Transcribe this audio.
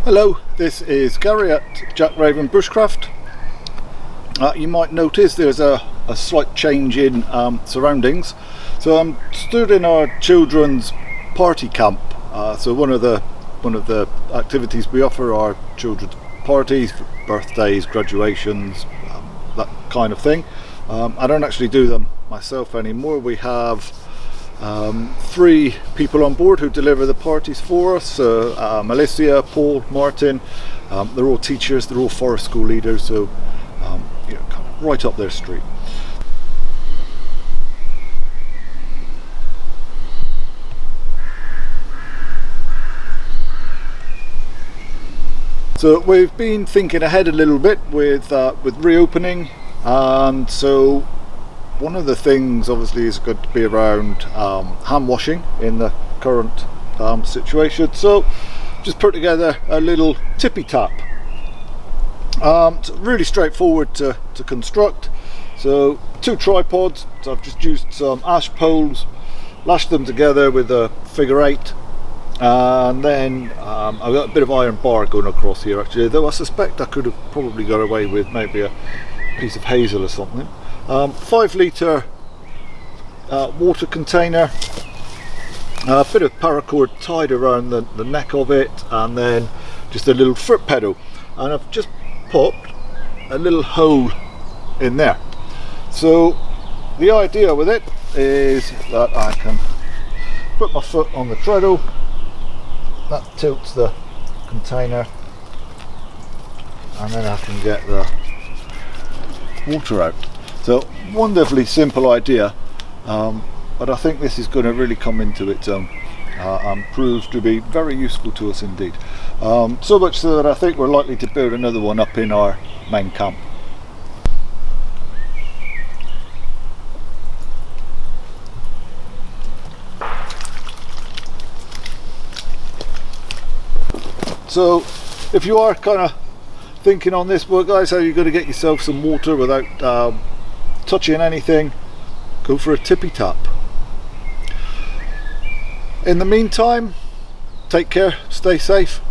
Hello, this is Gary at Jack Raven Bushcraft. You might notice there's a slight change in surroundings. So I'm stood in our children's party camp. So one of the activities we offer are children's parties, birthdays, graduations, that kind of thing. I don't actually do them myself anymore. We have 3 people on board who deliver the parties for us. Melissa, Paul, Martin. They're all teachers, they're all forest school leaders, so kind of right up their street. So we've been thinking ahead a little bit with reopening, and so one of the things obviously is going to be around hand washing in the current situation. So just put together a little tippy tap. It's really straightforward to construct. So 2 tripods. So I've just used some ash poles, lashed them together with a figure 8, and then I've got a bit of iron bar going across here actually, though I suspect I could have probably got away with maybe a piece of hazel or something. 5 litre water container, a bit of paracord tied around the neck of it, and then just a little foot pedal, and I've just popped a little hole in there. So the idea with it is that I can put my foot on the treadle, that tilts the container, and then I can get the water out. So wonderfully simple idea, but I think this is going to really come into its own and prove to be very useful to us indeed. So much so that I think we're likely to build another one up in our main camp. So if you are kind of thinking on this, well guys, how are you going to get yourself some water without touching anything? Go for a tippy tap. In the meantime, take care, stay safe.